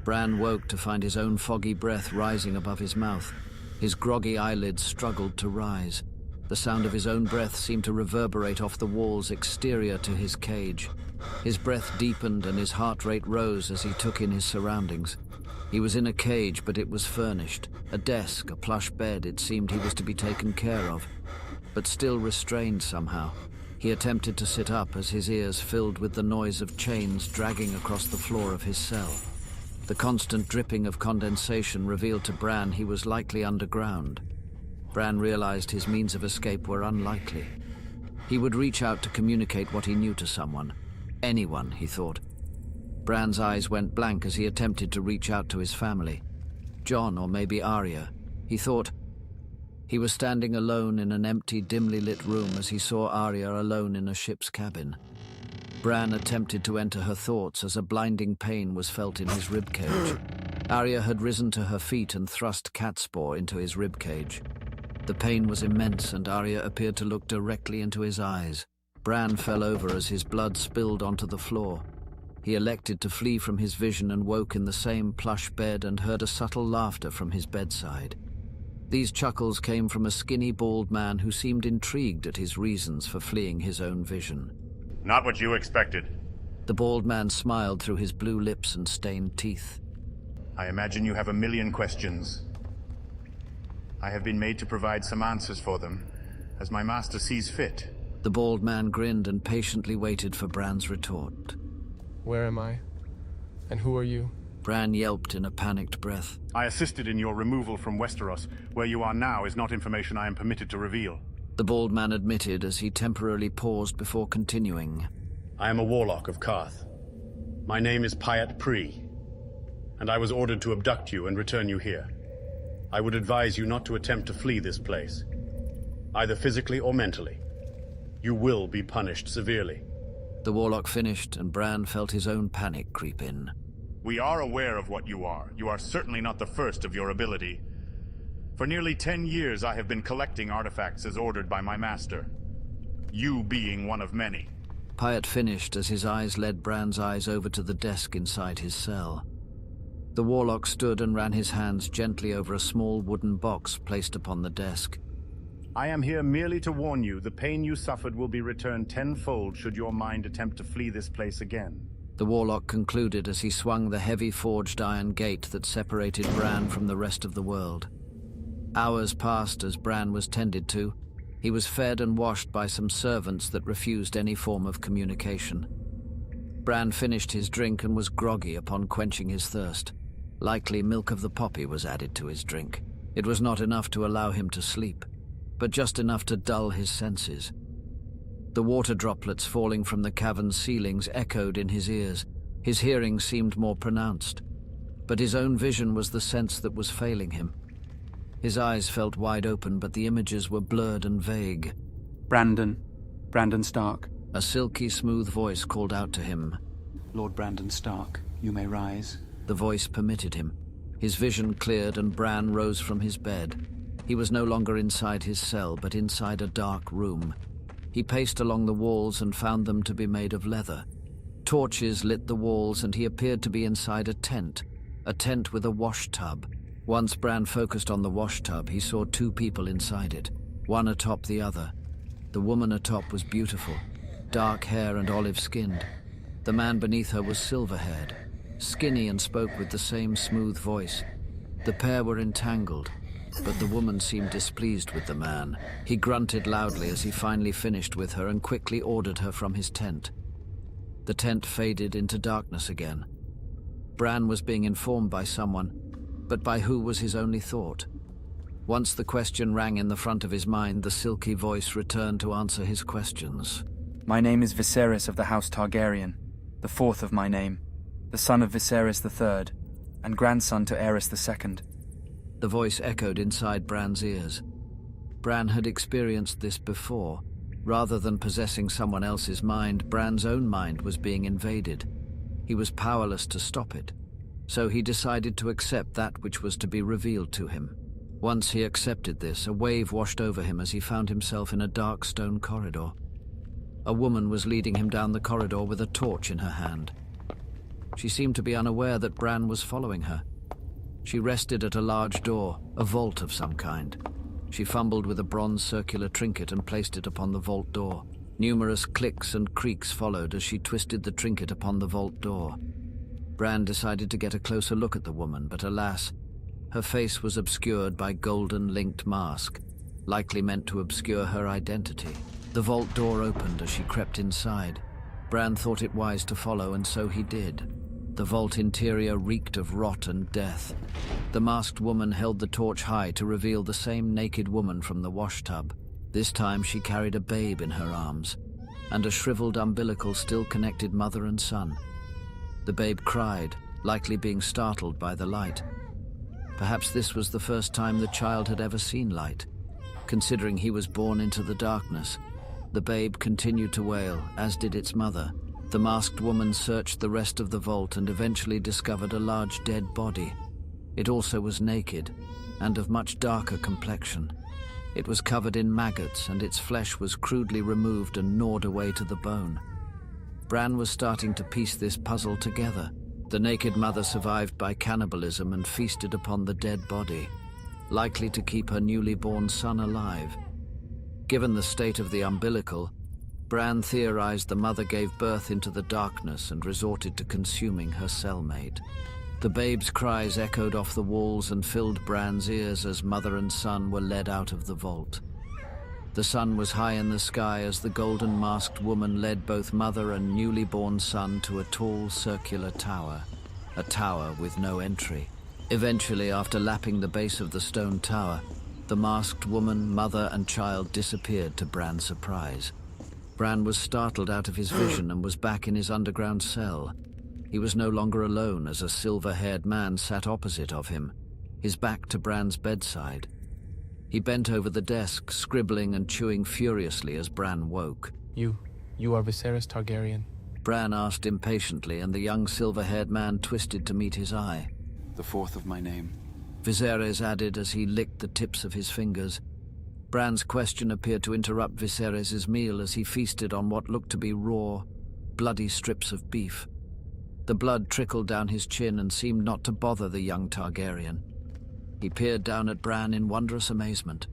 Bran woke to find his own foggy breath rising above his mouth. His groggy eyelids struggled to rise. The sound of his own breath seemed to reverberate off the walls exterior to his cage. His breath deepened and his heart rate rose as he took in his surroundings. He was in a cage, but it was furnished. A desk, a plush bed, it seemed he was to be taken care of, but still restrained somehow. He attempted to sit up as his ears filled with the noise of chains dragging across the floor of his cell. The constant dripping of condensation revealed to Bran he was likely underground. Bran realized his means of escape were unlikely. He would reach out to communicate what he knew to someone. Anyone, he thought. Bran's eyes went blank as he attempted to reach out to his family. Jon, or maybe Arya, he thought. He was standing alone in an empty, dimly lit room as he saw Arya alone in a ship's cabin. Bran attempted to enter her thoughts as a blinding pain was felt in his ribcage. Arya had risen to her feet and thrust Catspore into his ribcage. The pain was immense and Arya appeared to look directly into his eyes. Bran fell over as his blood spilled onto the floor. He elected to flee from his vision and woke in the same plush bed and heard a subtle laughter from his bedside. These chuckles came from a skinny, bald man who seemed intrigued at his reasons for fleeing his own vision. Not what you expected. The bald man smiled through his blue lips and stained teeth. I imagine you have a million questions. I have been made to provide some answers for them, as my master sees fit. The bald man grinned and patiently waited for Bran's retort. Where am I? And who are you? Bran yelped in a panicked breath. I assisted in your removal from Westeros. Where you are now is not information I am permitted to reveal. The bald man admitted as he temporarily paused before continuing. I am a warlock of Karth. My name is Pyat Pree, and I was ordered to abduct you and return you here. I would advise you not to attempt to flee this place, either physically or mentally. You will be punished severely. The warlock finished, and Bran felt his own panic creep in. We are aware of what you are. You are certainly not the first of your ability. For nearly 10 years I have been collecting artifacts as ordered by my master. You being one of many. Pyat finished as his eyes led Bran's eyes over to the desk inside his cell. The warlock stood and ran his hands gently over a small wooden box placed upon the desk. I am here merely to warn you the pain you suffered will be returned tenfold should your mind attempt to flee this place again. The warlock concluded as he swung the heavy forged iron gate that separated Bran from the rest of the world. Hours passed as Bran was tended to. He was fed and washed by some servants that refused any form of communication. Bran finished his drink and was groggy upon quenching his thirst. Likely milk of the poppy was added to his drink. It was not enough to allow him to sleep, but just enough to dull his senses. The water droplets falling from the cavern's ceilings echoed in his ears. His hearing seemed more pronounced, but his own vision was the sense that was failing him. His eyes felt wide open, but the images were blurred and vague. Brandon Stark. A silky, smooth voice called out to him. Lord Brandon Stark, you may rise. The voice permitted him. His vision cleared and Bran rose from his bed. He was no longer inside his cell, but inside a dark room. He paced along the walls and found them to be made of leather. Torches lit the walls and he appeared to be inside a tent with a wash tub. Once Bran focused on the wash tub, he saw two people inside it, one atop the other. The woman atop was beautiful, dark hair and olive-skinned. The man beneath her was silver-haired, skinny and spoke with the same smooth voice. The pair were entangled, but the woman seemed displeased with the man. He grunted loudly as he finally finished with her and quickly ordered her from his tent. The tent faded into darkness again. Bran was being informed by someone, but by who was his only thought. Once the question rang in the front of his mind, the silky voice returned to answer his questions. My name is Viserys of the House Targaryen, the fourth of my name, the son of Viserys III, and grandson to Aerys II. The voice echoed inside Bran's ears. Bran had experienced this before. Rather than possessing someone else's mind, Bran's own mind was being invaded. He was powerless to stop it, so he decided to accept that which was to be revealed to him. Once he accepted this, a wave washed over him as he found himself in a dark stone corridor. A woman was leading him down the corridor with a torch in her hand. She seemed to be unaware that Bran was following her. She rested at a large door, a vault of some kind. She fumbled with a bronze circular trinket and placed it upon the vault door. Numerous clicks and creaks followed as she twisted the trinket upon the vault door. Bran decided to get a closer look at the woman, but alas, her face was obscured by golden linked mask, likely meant to obscure her identity. The vault door opened as she crept inside. Bran thought it wise to follow, and so he did. The vault interior reeked of rot and death. The masked woman held the torch high to reveal the same naked woman from the washtub. This time she carried a babe in her arms, and a shriveled umbilical still connected mother and son. The babe cried, likely being startled by the light. Perhaps this was the first time the child had ever seen light, considering he was born into the darkness. The babe continued to wail, as did its mother. The masked woman searched the rest of the vault and eventually discovered a large dead body. It also was naked, and of much darker complexion. It was covered in maggots, and its flesh was crudely removed and gnawed away to the bone. Bran was starting to piece this puzzle together. The naked mother survived by cannibalism and feasted upon the dead body, likely to keep her newly born son alive. Given the state of the umbilical, Bran theorized the mother gave birth into the darkness and resorted to consuming her cellmate. The babe's cries echoed off the walls and filled Bran's ears as mother and son were led out of the vault. The sun was high in the sky as the golden masked woman led both mother and newly born son to a tall circular tower, a tower with no entry. Eventually, after lapping the base of the stone tower, the masked woman, mother and child disappeared to Bran's surprise. Bran was startled out of his vision and was back in his underground cell. He was no longer alone as a silver-haired man sat opposite of him, his back to Bran's bedside. He bent over the desk, scribbling and chewing furiously as Bran woke. You are Viserys Targaryen? Bran asked impatiently, and the young silver-haired man twisted to meet his eye. The fourth of my name. Viserys added as he licked the tips of his fingers. Bran's question appeared to interrupt Viserys' meal as he feasted on what looked to be raw, bloody strips of beef. The blood trickled down his chin and seemed not to bother the young Targaryen. He peered down at Bran in wondrous amazement.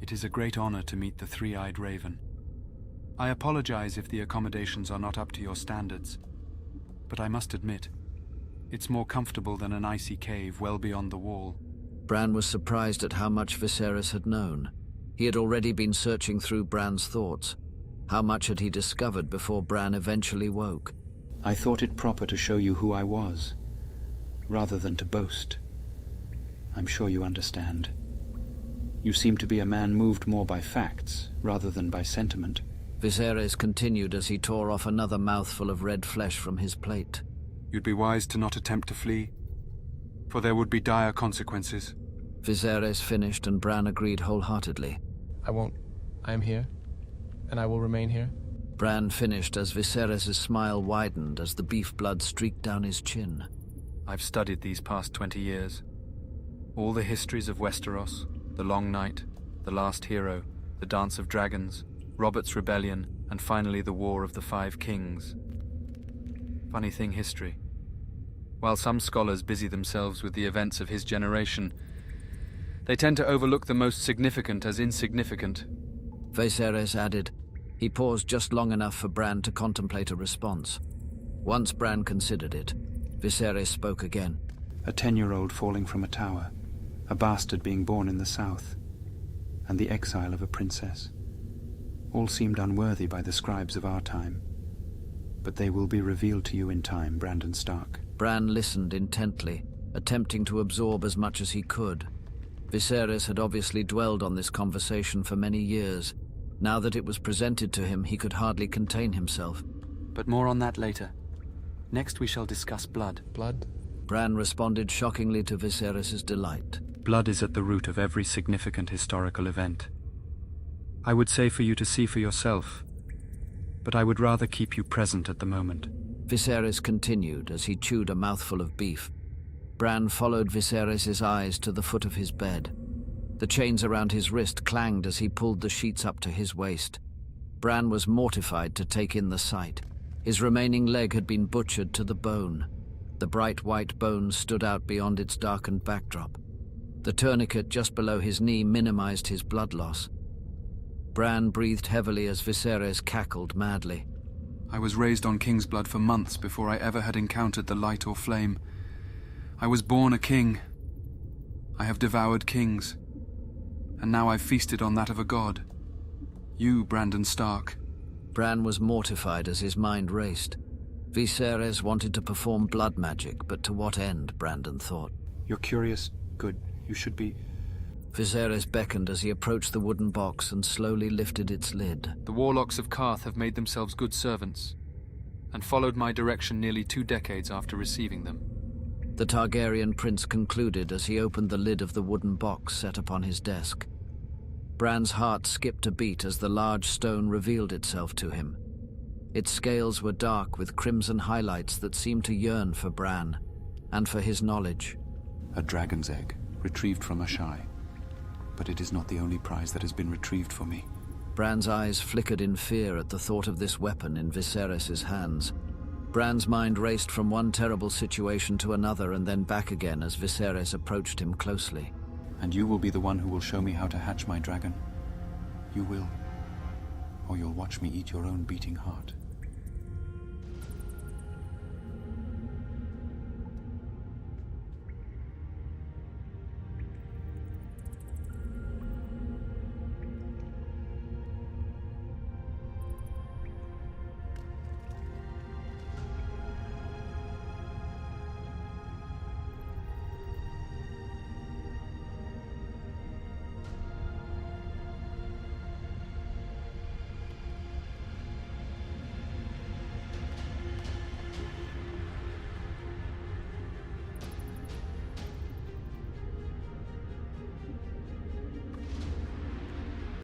It is a great honor to meet the three-eyed raven. I apologize if the accommodations are not up to your standards, but I must admit, it's more comfortable than an icy cave well beyond the wall. Bran was surprised at how much Viserys had known. He had already been searching through Bran's thoughts. How much had he discovered before Bran eventually woke? I thought it proper to show you who I was, rather than to boast. I'm sure you understand. You seem to be a man moved more by facts, rather than by sentiment. Viserys continued as he tore off another mouthful of red flesh from his plate. You'd be wise to not attempt to flee, for there would be dire consequences. Viserys finished, and Bran agreed wholeheartedly. I won't. I am here, and I will remain here. Bran finished as Viserys' smile widened as the beef blood streaked down his chin. I've studied these past 20 years. All the histories of Westeros, the Long Night, the Last Hero, the Dance of Dragons, Robert's Rebellion, and finally the War of the Five Kings. Funny thing, history. While some scholars busy themselves with the events of his generation, they tend to overlook the most significant as insignificant. Viserys added. He paused just long enough for Bran to contemplate a response. Once Bran considered it, Viserys spoke again. A 10-year-old falling from a tower, a bastard being born in the south, and the exile of a princess. All seemed unworthy by the scribes of our time. But they will be revealed to you in time, Brandon Stark. Bran listened intently, attempting to absorb as much as he could. Viserys had obviously dwelled on this conversation for many years. Now that it was presented to him, he could hardly contain himself. But more on that later. Next we shall discuss blood. Blood? Bran responded shockingly to Viserys' delight. Blood is at the root of every significant historical event. I would say for you to see for yourself, but I would rather keep you present at the moment. Viserys continued as he chewed a mouthful of beef. Bran followed Viserys' eyes to the foot of his bed. The chains around his wrist clanged as he pulled the sheets up to his waist. Bran was mortified to take in the sight. His remaining leg had been butchered to the bone. The bright white bone stood out beyond its darkened backdrop. The tourniquet just below his knee minimized his blood loss. Bran breathed heavily as Viserys cackled madly. I was raised on king's blood for months before I ever had encountered the light or flame. I was born a king. I have devoured kings. And now I've feasted on that of a god. You, Brandon Stark. Bran was mortified as his mind raced. Viserys wanted to perform blood magic, but to what end, Brandon thought. You're curious. Good. You should be... Viserys beckoned as he approached the wooden box and slowly lifted its lid. The warlocks of Qarth have made themselves good servants, and followed my direction nearly 2 decades after receiving them. The Targaryen prince concluded as he opened the lid of the wooden box set upon his desk. Bran's heart skipped a beat as the large stone revealed itself to him. Its scales were dark with crimson highlights that seemed to yearn for Bran, and for his knowledge. A dragon's egg, retrieved from a shy. But it is not the only prize that has been retrieved for me. Bran's eyes flickered in fear at the thought of this weapon in Viserys' hands. Bran's mind raced from one terrible situation to another and then back again as Viserys approached him closely. And you will be the one who will show me how to hatch my dragon. You will. Or you'll watch me eat your own beating heart.